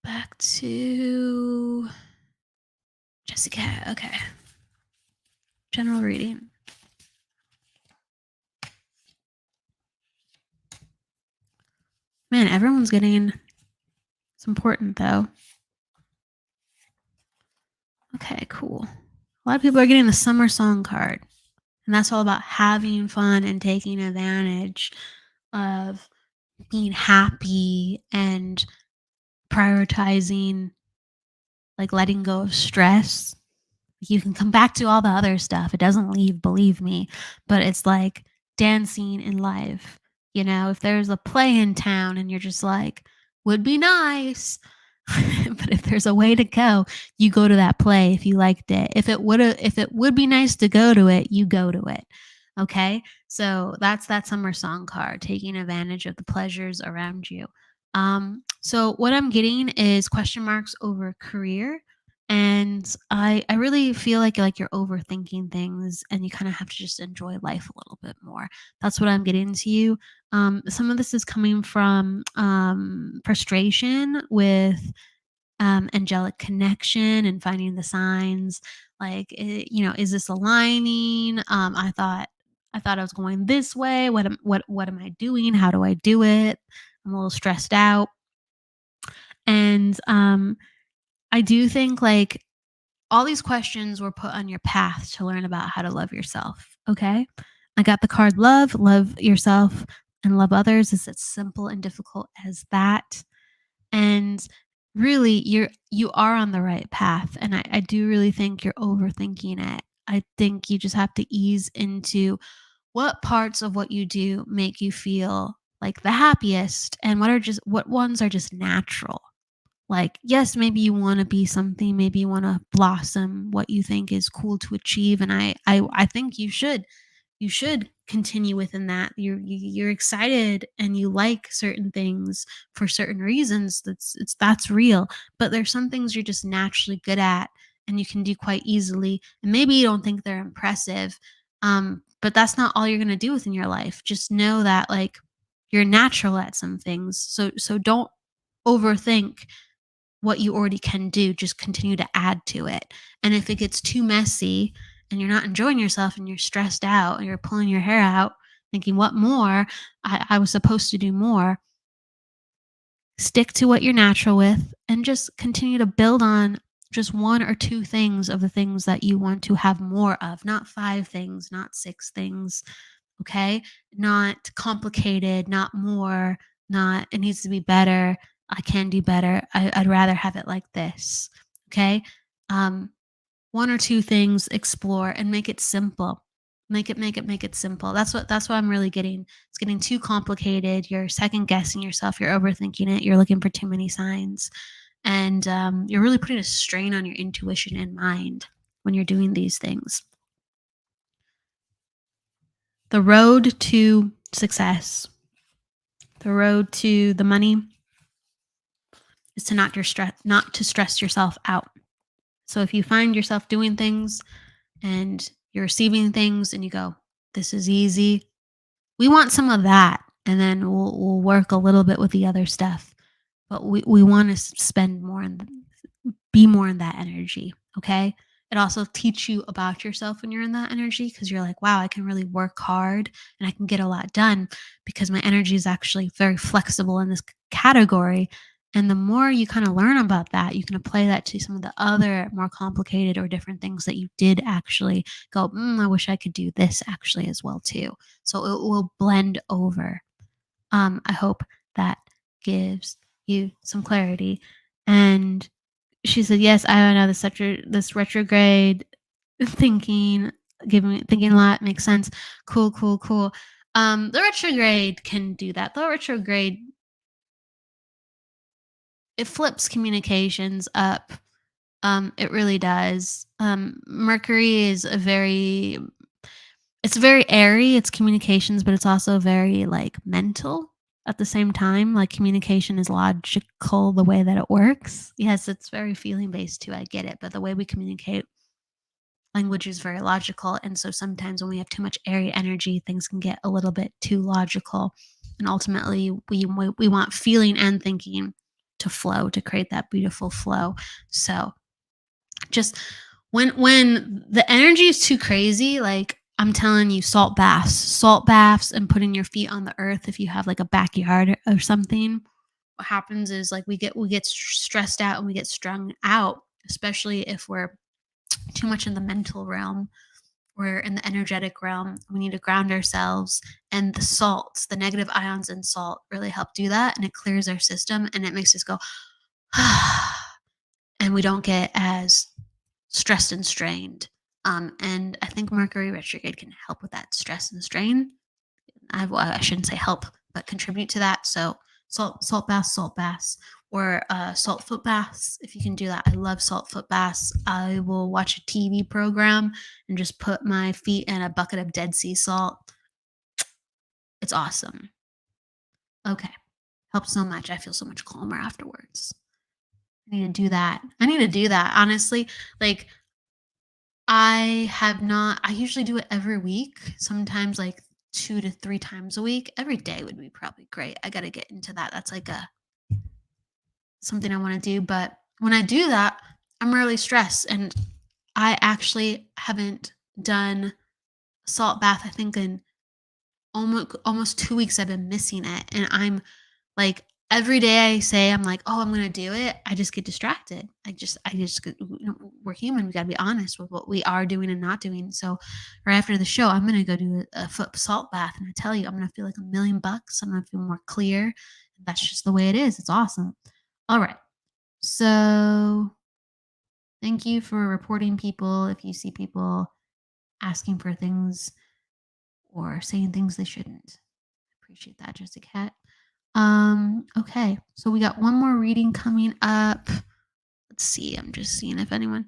S2: Back to Jessica. Okay. General reading. Man, everyone's getting. It's important though. Okay, cool. A lot of people are getting the summer song card. And that's all about having fun and taking advantage of being happy and prioritizing, like letting go of stress. You can come back to all the other stuff. It doesn't leave, believe me, but it's like dancing in life. You know, if there's a play in town and you're just like, would be nice. But if there's a way to go, you go to that play if you liked it. If it would be nice to go to it, you go to it. Okay? So that's that summer song card, taking advantage of the pleasures around you. So what I'm getting is question marks over career, and I really feel like you're overthinking things, and you kind of have to just enjoy life a little bit more. That's what I'm getting to you. Some of this is coming from frustration with angelic connection and finding the signs. Like, is this aligning? I thought I was going this way. What am I doing? How do I do it? I'm a little stressed out. And I do think like all these questions were put on your path to learn about how to love yourself. Okay. I got the card love, love yourself and love others. It's as simple and difficult as that. And really you are on the right path. And I do really think you're overthinking it. I think you just have to ease into what parts of what you do make you feel like the happiest and what ones are just natural. Like, yes, maybe you want to be something, maybe you want to blossom what you think is cool to achieve. And I think you should continue within that. You're excited and you like certain things for certain reasons. That's real. But there's some things you're just naturally good at and you can do quite easily. And maybe you don't think they're impressive. But that's not all you're gonna do within your life. Just know that like you're natural at some things. So don't overthink what you already can do, just continue to add to it. And if it gets too messy and you're not enjoying yourself and you're stressed out and you're pulling your hair out, thinking, what more? I was supposed to do more. Stick to what you're natural with and just continue to build on just one or two things of the things that you want to have more of, not five things, not six things. Okay. Not complicated, not more, not it needs to be better. I can do better. I'd rather have it like this. Okay. Um, one or two things, explore and make it simple. Make it simple. That's what I'm really getting. It's getting too complicated. You're second guessing yourself. You're overthinking it. You're looking for too many signs. And you're really putting a strain on your intuition and mind when you're doing these things. The road to success, the road to the money is to not to stress yourself out. So if you find yourself doing things and you're receiving things and you go, this is easy, we want some of that. And then we'll work a little bit with the other stuff. But we want to spend more and be more in that energy. Okay. It also teach you about yourself when you're in that energy because you're like, wow, I can really work hard and I can get a lot done because my energy is actually very flexible in this category. And the more you kind of learn about that, you can apply that to some of the other more complicated or different things that you did actually go, I wish I could do this actually as well too. So it will blend over. I hope that gives you some clarity. And she said, "Yes, I don't know this retrograde thinking, giving me thinking a lot makes sense. Cool, cool, cool." The retrograde can do that. The retrograde it flips communications up. It really does. Mercury is it's very airy. It's communications, but it's also very like mental at the same time. Like communication is logical the way that it works. Yes, it's very feeling based too. I get it. But the way we communicate language is very logical. And so sometimes when we have too much airy energy, things can get a little bit too logical. And ultimately we want feeling and thinking to flow, to create that beautiful flow. So just when the energy is too crazy, like I'm telling you, salt baths and putting your feet on the earth if you have like a backyard or something. What happens is like we get stressed out and we get strung out, especially if we're too much in the mental realm. We're in the energetic realm. We need to ground ourselves, and the salts, the negative ions in salt, really help do that, and it clears our system and it makes us go, and we don't get as stressed and strained. And I think Mercury retrograde can help with that stress and strain. I shouldn't say help, but contribute to that. So salt baths, or salt foot baths. If you can do that, I love salt foot baths. I will watch a TV program and just put my feet in a bucket of Dead Sea salt. It's awesome. Okay, helps so much. I feel so much calmer afterwards. I need to do that. I need to do that. Honestly, like I usually do it every week, sometimes like 2 to 3 times a week. Every day would be probably great. I gotta get into that. That's like a something I wanna do, but when I do that, I'm really stressed, and I actually haven't done a salt bath, I think in almost 2 weeks. I've been missing it, and I'm like, every day I say I'm like, "Oh, I'm gonna do it," I just get distracted. I just get we're human. We got to be honest with what we are doing and not doing. So, right after the show, I'm gonna go do a foot salt bath, and I tell you, I'm gonna feel like $1,000,000. I'm gonna feel more clear. That's just the way it is. It's awesome. All right. So, thank you for reporting people if you see people asking for things or saying things they shouldn't. Appreciate that, Jessica. Okay. So we got one more reading coming up. Let's see. I'm just seeing if anyone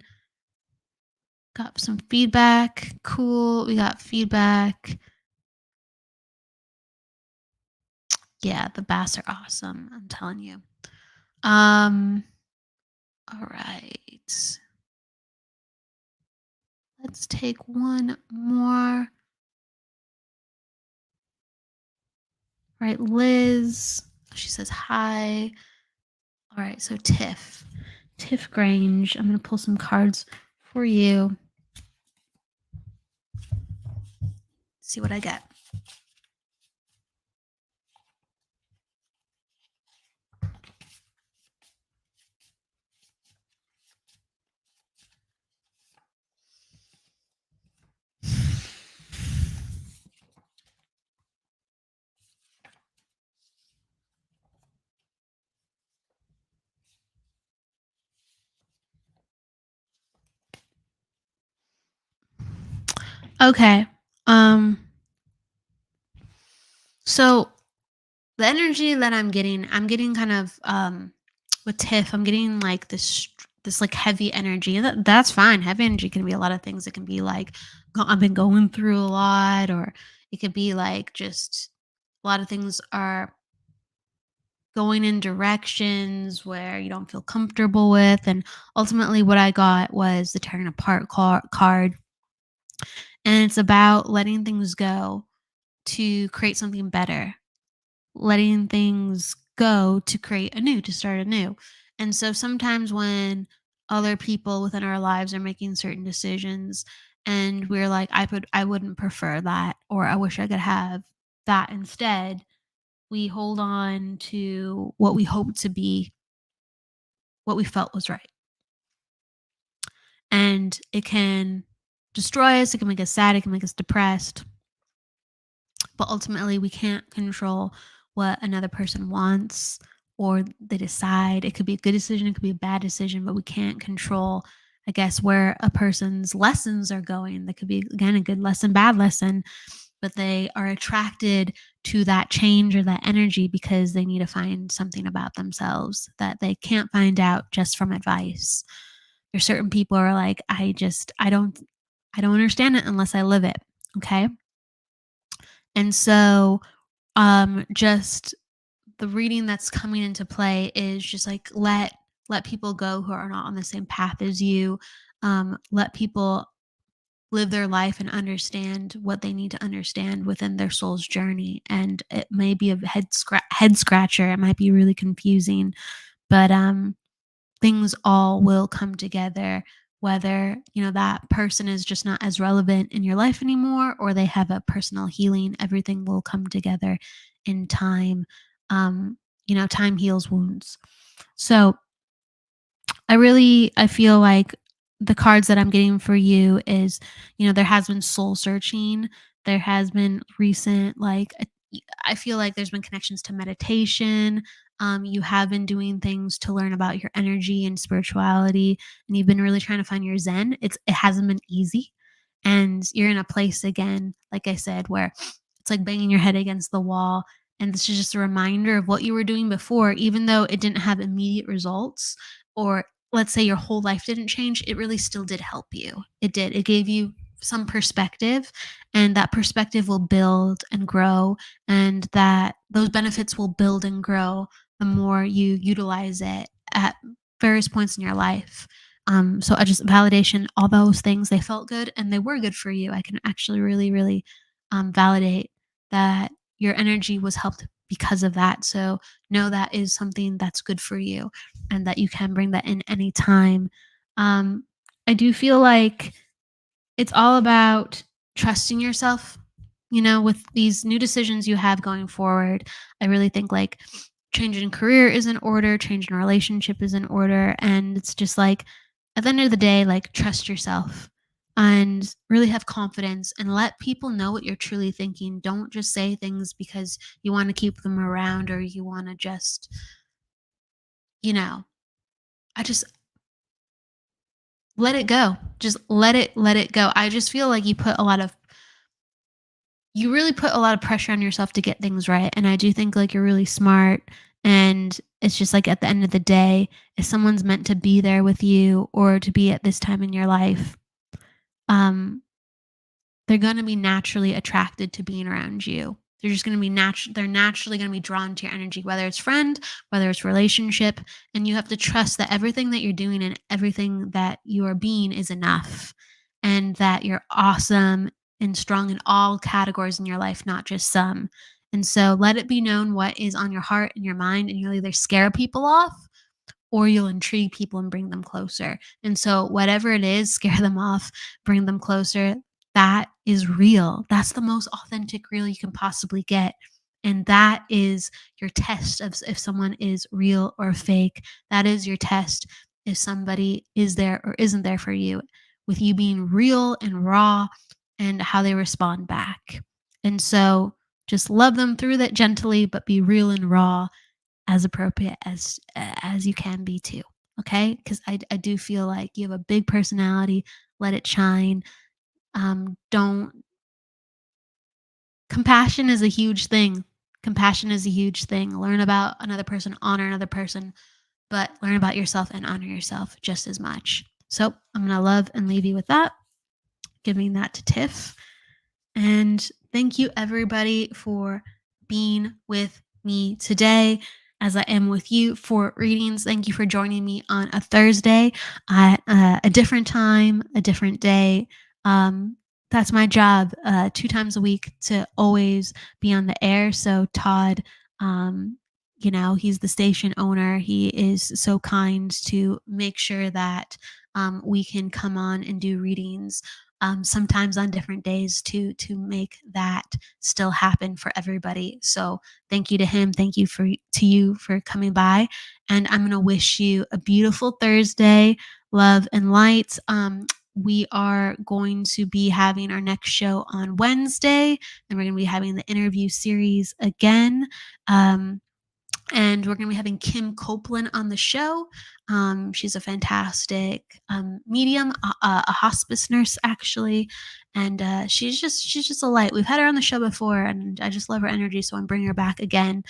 S2: got some feedback. Cool. We got feedback. Yeah, the bass are awesome. I'm telling you. Um, all right. Let's take one more. Right, Liz. She says hi. All right, so Tiff Grange. I'm gonna pull some cards for you. See what I get. Okay. Um so the energy that I'm getting kind of with Tiff, I'm getting like this like heavy energy. And that's fine. Heavy energy can be a lot of things. It can be like I've been going through a lot, or it could be like just a lot of things are going in directions where you don't feel comfortable with. And ultimately what I got was the tearing apart card. And it's about letting things go to create something better, letting things go to create anew, to start anew. And so sometimes when other people within our lives are making certain decisions and we're like, I wouldn't prefer that, or I wish I could have that instead, we hold on to what we hope to be, what we felt was right. And it can destroy us, it can make us sad, it can make us depressed. But ultimately, we can't control what another person wants or they decide. It could be a good decision, it could be a bad decision, but we can't control, I guess, where a person's lessons are going. That could be, again, a good lesson, bad lesson, but they are attracted to that change or that energy because they need to find something about themselves that they can't find out just from advice. There's certain people who are like, I don't understand it unless I live it. Okay. And so just the reading that's coming into play is just like let people go who are not on the same path as you. Let people live their life and understand what they need to understand within their soul's journey. And it may be a head scratcher, it might be really confusing, but things all will come together, whether that person is just not as relevant in your life anymore or they have a personal healing. Everything will come together in time. Time heals wounds. So I feel like the cards that I'm getting for you is, there has been soul searching. There has been recent, I feel like there's been connections to meditation. You have been doing things to learn about your energy and spirituality, and you've been really trying to find your zen. It hasn't been easy, and you're in a place again, like I said, where it's like banging your head against the wall. And this is just a reminder of what you were doing before, even though it didn't have immediate results, or let's say your whole life didn't change, it really still did help you. It did. It gave you some perspective, and that perspective will build and grow, and that those benefits will build and grow the more you utilize it at various points in your life. So I just validation, all those things, they felt good and they were good for you. I can actually really, really validate that your energy was helped because of that. So know that is something that's good for you and that you can bring that in anytime. Um, I do feel like it's all about trusting yourself, with these new decisions you have going forward. I really think like changing career is in order, changing a relationship is in order. And it's just like, at the end of the day, like, trust yourself and really have confidence and let people know what you're truly thinking. Don't just say things because you want to keep them around or you want to just, you know, I just let it go. Just let it go. I just feel like you really put a lot of pressure on yourself to get things right. And I do think like you're really smart. And it's just like at the end of the day, if someone's meant to be there with you or to be at this time in your life, um, they're gonna be naturally attracted to being around you. They're just gonna be they're naturally gonna be drawn to your energy, whether it's friend, whether it's relationship, and you have to trust that everything that you're doing and everything that you are being is enough, and that you're awesome and strong in all categories in your life, not just some. And so let it be known what is on your heart and your mind, and you'll either scare people off or you'll intrigue people and bring them closer. And so, whatever it is, scare them off, bring them closer. That is real. That's the most authentic real you can possibly get. And that is your test of if someone is real or fake. That is your test if somebody is there or isn't there for you, with you being real and raw and how they respond back. And so, just love them through that gently, but be real and raw as appropriate as you can be too. Okay, because I do feel like you have a big personality. Let it shine. Don't Compassion is a huge thing. Compassion is a huge thing. Learn about another person, honor another person, but learn about yourself and honor yourself just as much. So I'm gonna love and leave you with that, giving that to Tiff. And thank you, everybody, for being with me today, as I am with you for readings. Thank you for joining me on a Thursday at a different time, a different day. That's my job, 2 times a week to always be on the air. So, Todd, he's the station owner. He is so kind to make sure that we can come on and do readings sometimes on different days to make that still happen for everybody. So thank you to him. Thank you to you for coming by. And I'm gonna wish you a beautiful Thursday, love and light. We are going to be having our next show on Wednesday, and we're going to be having the interview series again. And we're going to be having Kim Copeland on the show. She's a fantastic medium, a hospice nurse actually, and she's just a light. We've had her on the show before, and I just love her energy, so I'm bringing her back again.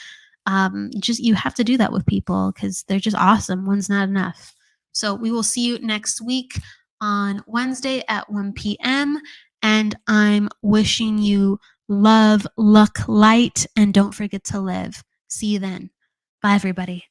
S2: Just you have to do that with people because they're just awesome. One's not enough. So we will see you next week on Wednesday at 1 p.m. And I'm wishing you love, luck, light, and don't forget to live. See you then. Bye, everybody.